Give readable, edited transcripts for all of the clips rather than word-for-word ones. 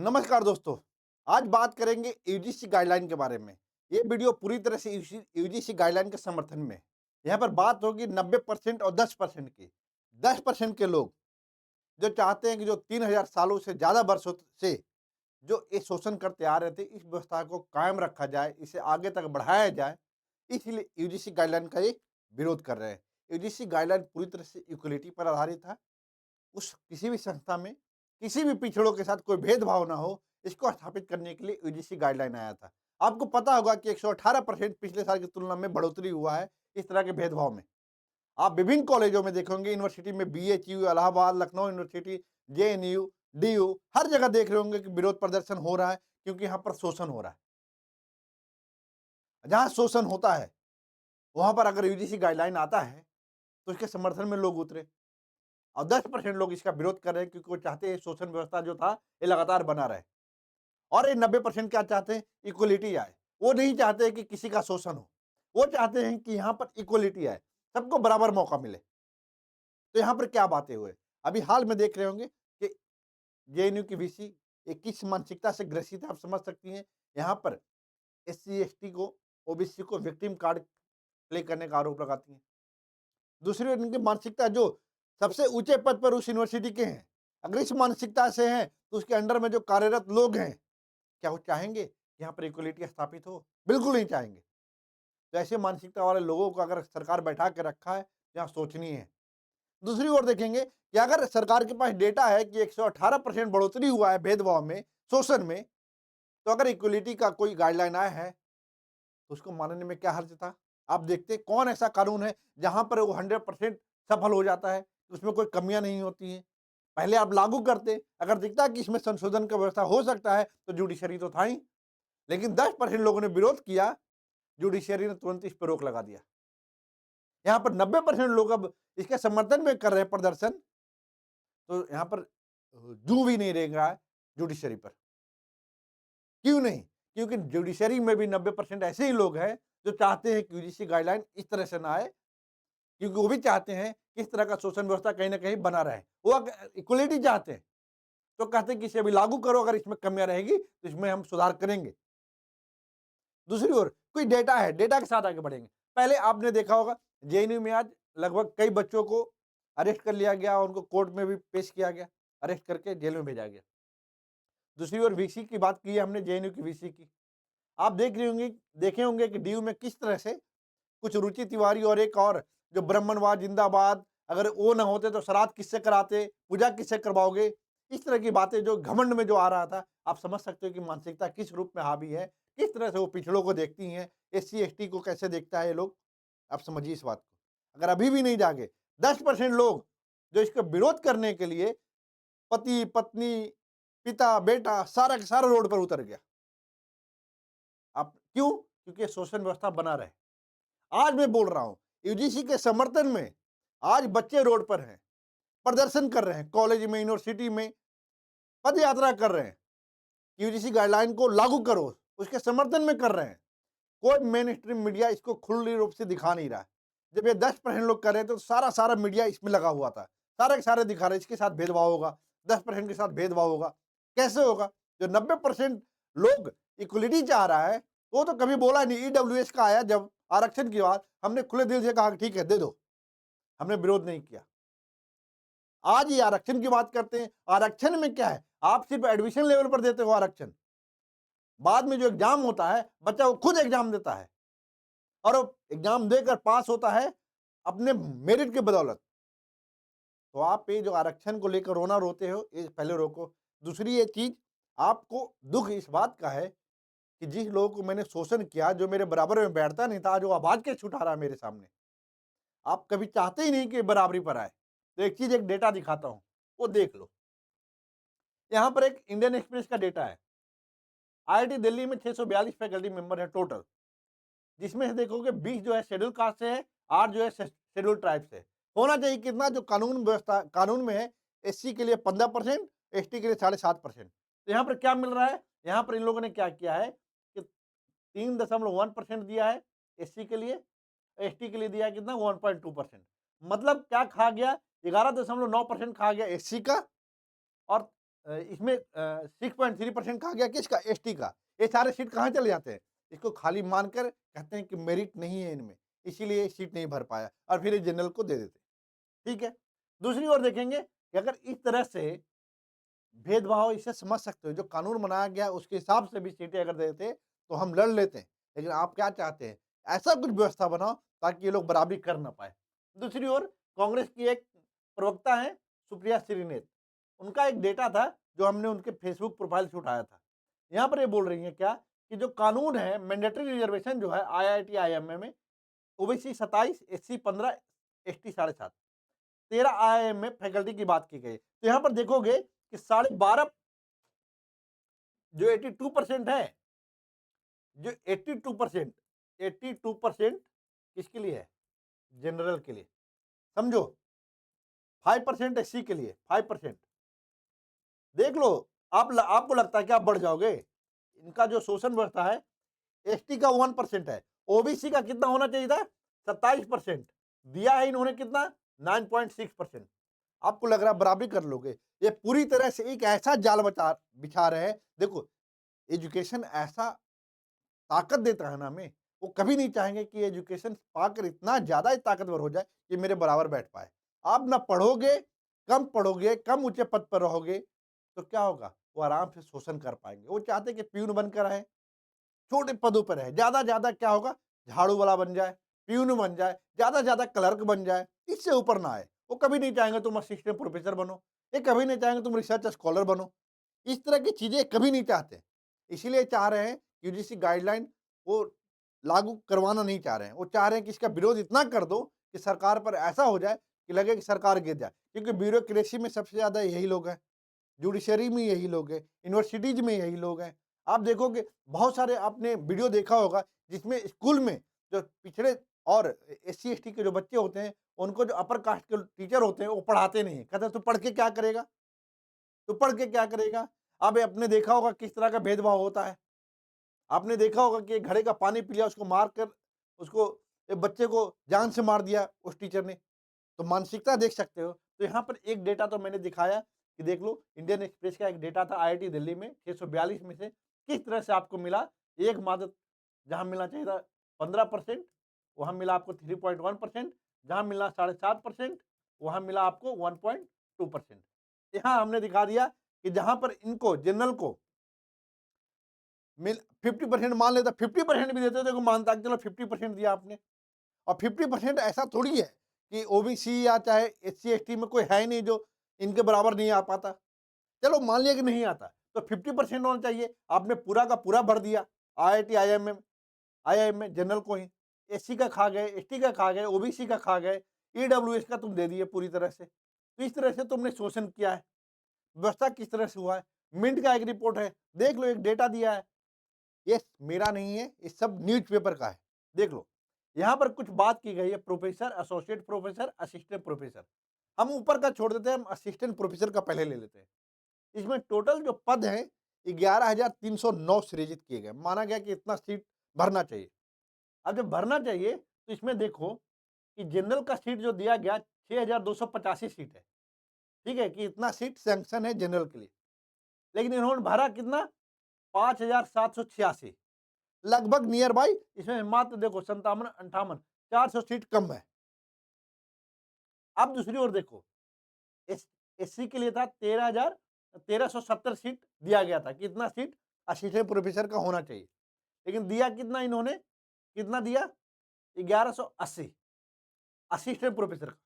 नमस्कार दोस्तों। आज बात करेंगे यूजीसी गाइडलाइन के बारे में। ये वीडियो पूरी तरह से यूजीसी गाइडलाइन के समर्थन में है। यहाँ पर बात होगी 90% और 10% की। 10% के लोग जो चाहते हैं कि जो 3000 सालों से ज़्यादा वर्षों से जो ये शोषण करते आ रहे थे, इस व्यवस्था को कायम रखा जाए, इसे आगे तक बढ़ाया जाए, इसलिए यूजीसी गाइडलाइन का ये विरोध कर रहे हैं। यूजीसी गाइडलाइन पूरी तरह से इक्वलिटी पर आधारित है। उस किसी भी संस्था में किसी भी पिछड़ों के साथ कोई भेदभाव ना हो, इसको स्थापित करने के लिए यूजीसी गाइडलाइन आया था। आपको पता होगा कि 118% पिछले साल की तुलना में बढ़ोतरी हुआ है इस तरह के भेदभाव में। आप विभिन्न कॉलेजों में देखोगे, यूनिवर्सिटी में BHU, Allahabad, Lucknow university, JNU, DU, हर जगह देख रहे होंगे कि विरोध प्रदर्शन हो रहा है, क्योंकि यहाँ पर शोषण हो रहा है। जहाँ शोषण होता है, वहाँ पर अगर यूजीसी गाइडलाइन आता है, तो इसके समर्थन में लोग उतरे। और 10% लोग इसका विरोध कर रहे हैं, क्योंकि वो चाहते हैं शोषण व्यवस्था जो था, ये लगातार बना रहे। और ये 90% क्या चाहते हैं? इक्वलिटी आए। वो नहीं चाहते कि किसी का शोषण हो। वो चाहते हैं कि यहाँ पर इक्वलिटी आए, सबको बराबर मौका मिले। तो यहाँ पर क्या बातें हुए? अभी हाल में देख रहे होंगे कि जेएनयू की वीसी एक किस मानसिकता से ग्रसित है, आप समझ सकती हैं। यहाँ पर एससी, एसटी को, ओबीसी को विक्टिम कार्ड प्ले करने का आरोप लगाती हैं। दूसरी ओर इनकी मानसिकता जो सबसे ऊंचे पद पर उस यूनिवर्सिटी के हैं, अगर इस मानसिकता से हैं, तो उसके अंडर में जो कार्यरत लोग हैं, क्या वो चाहेंगे कि यहाँ पर इक्वलिटी स्थापित हो? बिल्कुल नहीं चाहेंगे। तो ऐसे मानसिकता वाले लोगों को अगर सरकार बैठा के रखा है, यहाँ सोचनीय है। दूसरी ओर देखेंगे कि अगर सरकार के पास डेटा है कि 118% बढ़ोतरी हुआ है भेदभाव में, शोषण में, तो अगर इक्वलिटी का कोई गाइडलाइन आया है, तो उसको मानने में क्या हर्ज था? आप देखते हैं कौन ऐसा कानून है जहाँ पर वो 100% सफल हो जाता है, उसमें कोई कमियाँ नहीं होती हैं। पहले आप लागू करते, अगर दिखता है कि इसमें संशोधन का व्यवस्था हो सकता है, तो जुडिशरी तो था ही। लेकिन 10% लोगों ने विरोध किया, जुडिशरी ने तुरंत इस पे रोक लगा दिया। यहाँ पर 90% लोग अब इसके समर्थन में कर रहे हैं प्रदर्शन, तो यहाँ पर जू भी नहीं रहेगा जुडिशरी पर। क्यों नहीं? क्योंकि जुडिशरी में भी 90% ऐसे ही लोग हैं जो चाहते हैं कि यूजीसी गाइडलाइन इस तरह से ना आए, क्योंकि वो भी चाहते हैं कि इस तरह का शोषण व्यवस्था कहीं न कहीं बना रहे। वो इक्वलिटी चाहते हैं, तो कहते हैं कि इसे अभी लागू करो, अगर इसमें कमियाँ रहेगी तो इसमें हम सुधार करेंगे। दूसरी ओर कोई डेटा है, डेटा के साथ आगे बढ़ेंगे। पहले आपने देखा होगा जेएनयू में आज लगभग कई बच्चों को अरेस्ट कर लिया गया, उनको कोर्ट में भी पेश किया गया, अरेस्ट करके जेल में भेजा गया। दूसरी ओर वीसी की बात की है हमने, जेएनयू की वीसी की। आप देखे होंगे कि डीयू में किस तरह से कुछ रुचि तिवारी और एक और जो ब्राह्मणवाद जिंदाबाद, अगर वो ना होते तो श्राद्ध किससे कराते, पूजा किससे करवाओगे, इस तरह की बातें जो घमंड में जो आ रहा था, आप समझ सकते हो कि मानसिकता किस रूप में हावी है, किस तरह से वो पिछड़ों को देखती हैं, एससी एसटी को कैसे देखता है ये लोग। आप समझिए इस बात को। अगर अभी भी नहीं जागे, 10% लोग जो इसका विरोध करने के लिए पति पत्नी, पिता बेटा सारा का सारा रोड पर उतर गया। आप क्यों? क्योंकि शोषण व्यवस्था बना रहे। आज मैं बोल रहा हूं, यूजीसी के समर्थन में आज बच्चे रोड पर हैं, प्रदर्शन कर रहे हैं, कॉलेज में, यूनिवर्सिटी में पद यात्रा कर रहे हैं। यूजीसी गाइडलाइन को लागू करो, उसके समर्थन में कर रहे हैं। कोई मेन स्ट्रीम मीडिया इसको खुली रूप से दिखा नहीं रहा है। जब ये 10% लोग कर रहे थे, तो सारा मीडिया इसमें लगा हुआ था, सारे के सारे दिखा रहे इसके साथ भेदभाव होगा, 10% के साथ भेदभाव होगा। कैसे होगा? जो 90% लोग इक्वलिटी चाह रहा है, वो तो कभी बोला नहीं। ईडब्ल्यूएस का आया जब आरक्षण की बात, हमने खुले दिल से कहा कि ठीक है दे दो, हमने विरोध नहीं किया। आज ये आरक्षण की बात करते हैं। आरक्षण में क्या है? आप सिर्फ एडमिशन लेवल पर देते हो आरक्षण, बाद में जो एग्जाम होता है, बच्चा वो खुद एग्जाम देता है और वो एग्जाम देकर पास होता है अपने मेरिट की बदौलत। तो आप ये जो आरक्षण को लेकर रोना रोते हो, ये पहले रोको। दूसरी ये चीज, आपको दुख इस बात का है कि जिस लोगों को मैंने शोषण किया, जो मेरे बराबर में बैठता नहीं था, जो आवाज कैसे उठा रहा है मेरे सामने। आप कभी चाहते ही नहीं कि बराबरी पर आए। तो एक चीज, एक डेटा दिखाता हूं, वो देख लो। यहाँ पर एक इंडियन एक्सप्रेस का डेटा है। आईआईटी दिल्ली में 642 फैकल्टी मेंबर है टोटल, जिसमें से देखोगे 20 जो है शेड्यूल कास्ट से है, 8 जो है शेड्यूल ट्राइब से। होना चाहिए कितना? जो कानून व्यवस्था कानून में है, एससी के लिए 15%, एसटी के लिए 7.5%। तो यहाँ पर क्या मिल रहा है? यहाँ पर इन लोगों ने क्या किया है कि 3.1% दिया है एससी के लिए, एसटी के लिए दिया है कितना? 1.2%। मतलब क्या खा गया? 11.9% खा गया एससी का और इसमें 6.3% कहा गया किसका? एसटी का। ये सारे सीट कहाँ चले जाते हैं? इसको खाली मानकर कहते हैं कि मेरिट नहीं है इनमें, इसीलिए ये सीट नहीं भर पाया और फिर ये जनरल को दे देते हैं। ठीक है? दूसरी ओर देखेंगे कि अगर इस तरह से भेदभाव इसे समझ सकते हो, जो कानून बनाया गया उसके हिसाब से भी सीटें अगर देते तो हम लड़ लेते हैं। लेकिन आप क्या चाहते हैं? ऐसा कुछ व्यवस्था बनाओ ताकि ये लोग बराबरी कर ना पाएँ। दूसरी ओर कांग्रेस की एक प्रवक्ता हैं सुप्रिया श्रीनेत, उनका एक डेटा था जो हमने उनके फेसबुक प्रोफाइल से उठाया था। यहाँ पर ये बोल रही हैं क्या कि जो कानून है मैंडेटरी रिजर्वेशन जो है आईआईटी, आईएमए में ओबीसी 27, एससी 15, एसटी 7.5, 13 आईआईएम में फैकल्टी की बात की गई। तो यहाँ पर देखोगे कि 12.5 जो 82% है, जो 82%, 82% किसके लिए है? जनरल के लिए। समझो 5% एससी के लिए, 5%। देख लो, आपको लगता है कि आप बढ़ जाओगे? इनका जो शोषण व्यवस्था है, एसटी का 1% है, ओबीसी का कितना होना चाहिए था? 27%। दिया है इन्होंने कितना? 9.6%। आपको लग रहा है बराबरी कर लोगे? ये पूरी तरह से एक ऐसा जाल बिछा रहे हैं। देखो, एजुकेशन ऐसा ताकत देता है ना हमें, वो कभी नहीं चाहेंगे कि एजुकेशन पाकर इतना ज़्यादा ही ताकतवर हो जाए कि मेरे बराबर बैठ पाए। आप ना पढ़ोगे, कम ऊँचे पद पर रहोगे, तो क्या होगा? वो आराम से शोषण कर पाएँगे। वो चाहते हैं कि प्यून बनकर रहें, छोटे पदों पर रहें, ज़्यादा से ज़्यादा क्या होगा? झाड़ू वाला बन जाए, प्यून बन जाए, ज़्यादा से ज़्यादा क्लर्क बन जाए, इससे ऊपर ना आए। वो कभी नहीं चाहेंगे तुम असिस्टेंट प्रोफेसर बनो, ये कभी नहीं चाहेंगे तुम रिसर्च स्कॉलर बनो। इस तरह की चीज़ें कभी नहीं चाहते। इसीलिए चाह रहे हैं यूजीसी गाइडलाइन वो लागू करवाना नहीं चाह रहे हैं। वो चाह रहे हैं कि इसका विरोध इतना कर दो कि सरकार पर ऐसा हो जाए कि लगे कि सरकार गिर जाए। क्योंकि ब्यूरोक्रेसी में सबसे ज़्यादा यही लोग हैं, जुडिशरी में यही लोग हैं, यूनिवर्सिटीज़ में यही लोग हैं। आप देखोगे बहुत सारे आपने वीडियो देखा होगा जिसमें स्कूल में जो पिछड़े और एससी, एसटी के जो बच्चे होते हैं, उनको जो अपर कास्ट के टीचर होते हैं, वो पढ़ाते नहीं हैं। कहते हैं, "तू पढ़ के क्या करेगा? तू पढ़ के क्या करेगा?" अब आपने देखा होगा किस तरह का भेदभाव होता है। आपने देखा होगा कि एक घड़े का पानी पी लिया, उसको मार कर उसको एक बच्चे को जान से मार दिया उस टीचर ने। तो मानसिकता देख सकते हो। तो यहाँ पर एक डेटा तो मैंने दिखाया कि देख लो, इंडियन एक्सप्रेस का एक डेटा था आईआईटी दिल्ली में 642 में से किस तरह से आपको मिला एक मात्र, जहाँ मिलना चाहिए था 15%, वहाँ मिला आपको 3.1%, जहाँ मिला 7.5%, वहाँ मिला आपको 1.2%। यहाँ हमने दिखा दिया कि जहाँ पर इनको जनरल को मिल 50% मान लेता, 50% भी देते तो मानता कि चलो 50% दिया आपने। और 50% ऐसा थोड़ी है कि ओबीसी या चाहे एससी एसटी में कोई है ही नहीं जो इनके बराबर नहीं आ पाता। चलो मान लिया कि नहीं आता, तो 50% होना चाहिए। आपने पूरा का पूरा भर दिया आईआईटी, आईआईएम में जनरल को ही। एससी का खा गए, एसटी का खा गए, ओबीसी का खा गए, ईडब्ल्यूएस का तुम दे दिए पूरी तरह से। तो इस तरह से तुमने शोषण किया है। व्यवस्था किस तरह से हुआ है? मिंट का एक रिपोर्ट है, देख लो, एक डेटा दिया है। ये मेरा नहीं है, ये सब न्यूज़पेपर का है। देख लो, यहाँ पर कुछ बात की गई है professor, associate professor, assistant professor. हम ऊपर का छोड़ देते हैं, हम असिस्टेंट प्रोफेसर का पहले ले लेते हैं। इसमें टोटल जो पद हैं 11,309 सृजित किए गए। माना गया कि इतना सीट भरना चाहिए। अब जब भरना चाहिए तो इसमें देखो कि जनरल का सीट जो दिया गया 6,285 सीट है। ठीक है कि इतना सीट सैंक्शन है जनरल के लिए। लेकिन इन्होंने भरा कितना? 5,786, लगभग नियर बाई। इसमें मात्र देखो 57-58, 400 सीट कम है। अब दूसरी ओर देखो, एससी के लिए था 13,1370 सीट दिया गया था, कितना सीट असिस्टेंट प्रोफेसर का होना चाहिए। लेकिन दिया कितना इन्होंने? कितना दिया? 1180 असिस्टेंट प्रोफेसर का।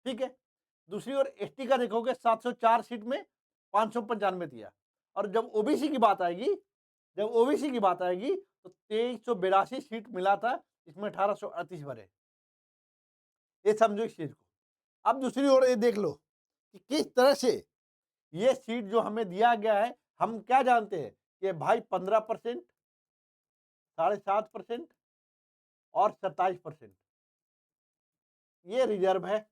ठीक है। दूसरी ओर एसटी का देखोगे 704 सीट में 595 दिया। और जब ओबीसी की बात आएगी, तो 2382 सीट मिला था, इसमें 1838 भरे। ये समझो इस चीज को। अब दूसरी ओर ये देख लो कि किस तरह से ये सीट जो हमें दिया गया है, हम क्या जानते हैं कि भाई 15%, 7.5% और 27% ये रिजर्व है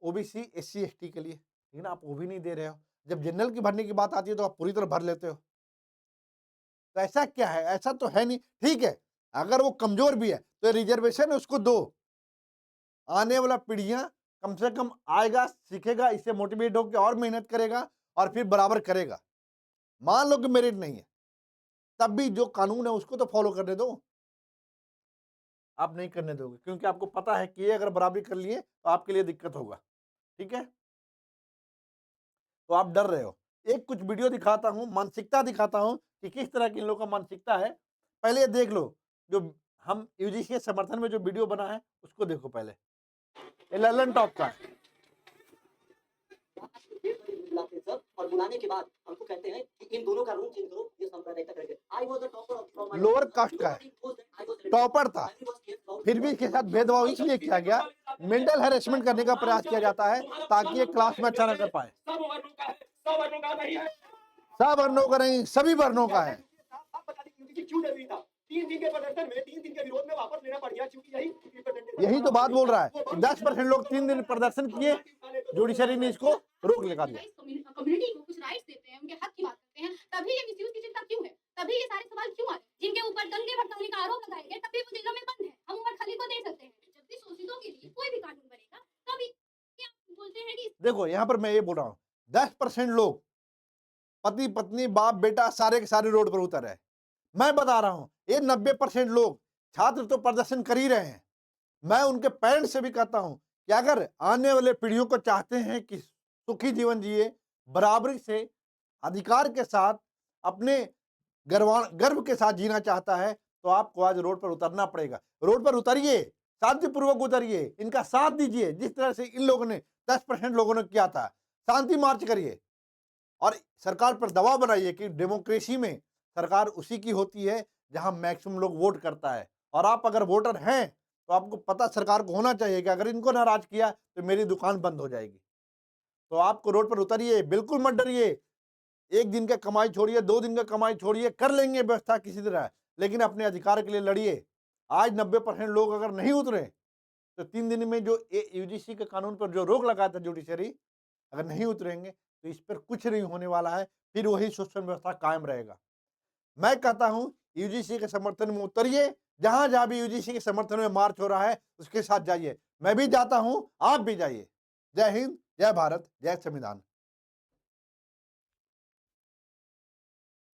ओबीसी, एससी, एसटी के लिए। लेकिन आप वो भी नहीं दे रहे हो। जब जनरल की भरने की बात आती है तो आप पूरी तरह भर लेते हो। तो ऐसा क्या है? ऐसा तो है नहीं। ठीक है, अगर वो कमजोर भी है तो रिजर्वेशन उसको दो। आने वाला पीढ़ियां कम से कम आएगा, सीखेगा, इससे मोटिवेट होकर और मेहनत करेगा और फिर बराबर करेगा। मान लो कि मेरिट नहीं है, तब भी जो कानून है उसको तो फॉलो करने दो। आप नहीं करने दोगे क्योंकि आपको पता है कि ये अगर बराबरी कर लिए तो आपके लिए दिक्कत होगा। ठीक है? तो आप डर रहे हो। एक कुछ वीडियो दिखाता हूँ, मानसिकता दिखाता हूँ कि किस तरह की इन लोगों का मानसिकता है। पहले ये देख लो, जो हम यूजीसी के समर्थन में जो वीडियो बना है, उसको देखो पहले। ये लल्लन टॉप का है। बुलाते हैं सर, और बुलाने के बाद हमको कहते हैं कि इन दोनों का रूम चेंज करो, ये सांप्रदायिकता करके। I was the topper from my lower caste का है, टॉपर था, फिर भी इसके साथ भेदभाव इसलिए किया गया, मेंटल हैरेसमेंट करने का प्रयास किया जाता है ताकि ये क्लास में अच्छा न कर पाए। सब वर्णों का नहीं, सभी वर्णों का है। क्यों जरूरी था? 3 दिन के प्रदर्शन में 3 दिन के विरोध में वापस लेना पड़ गया क्योंकि यही तो बात बोल रहा है। 10% लोग 3 दिन प्रदर्शन किए, जुडिशरी ने इसको रोक लगा दिया। कम्युनिटी को कुछ राइट्स देते हैं, उनके हक की बात करते हैं, तभी ये मिसयूज की चिंता क्यों है? तभी ये सारे सवाल क्यों आ रहे हैं? जिनके ऊपर दंगे भड़काने का आरोप लगाए गए, तभी वो जेलों में बंद है। हम उमर खली को दे सकते हैं। जब भी शोषितों के लिए कोई भी कानून बनेगा, तभी क्या बोलते हैं कि देखो यहाँ पर मैं ये बोल रहा हूँ, 10% लोग पति पत्नी बाप बेटा सारे के सारे रोड पर उतर है। मैं बता रहा हूं ये 90% लोग छात्र तो प्रदर्शन कर ही रहे हैं। मैं उनके पेरेंट्स से भी कहता हूं कि अगर आने वाले पीढ़ियों को चाहते हैं कि सुखी जीवन जिए, बराबरी से अधिकार के साथ अपने गर्व के साथ जीना चाहता है, तो आपको आज रोड पर उतरना पड़ेगा। रोड पर उतरिए, शांतिपूर्वक उतरिए, इनका साथ दीजिए जिस तरह से इन लोगों ने 10% लोगों ने किया था। शांति मार्च करिए और सरकार पर दबाव बनाइए कि डेमोक्रेसी में सरकार उसी की होती है जहां मैक्सिमम लोग वोट करता है। और आप अगर वोटर हैं तो आपको पता सरकार को होना चाहिए कि अगर इनको नाराज किया तो मेरी दुकान बंद हो जाएगी। तो आपको रोड पर उतरिए, बिल्कुल मत डरिए। 1 दिन का कमाई छोड़िए, 2 दिन का कमाई छोड़िए, कर लेंगे व्यवस्था किसी तरह, लेकिन अपने अधिकार के लिए लड़िए। आज 90% लोग अगर नहीं उतरे तो 3 दिन में जो यूजीसी के कानून पर जो रोक लगाया था जुडिशरी, अगर नहीं उतरेंगे तो इस पर कुछ नहीं होने वाला है, फिर वही शोषण व्यवस्था कायम रहेगा। मैं कहता हूं यूजीसी के समर्थन में उतरिए, जहां जहां भी यूजीसी के समर्थन में मार्च हो रहा है उसके साथ जाइए। मैं भी जाता हूं, आप भी जाइए। जय हिंद, जय भारत, जय संविधान।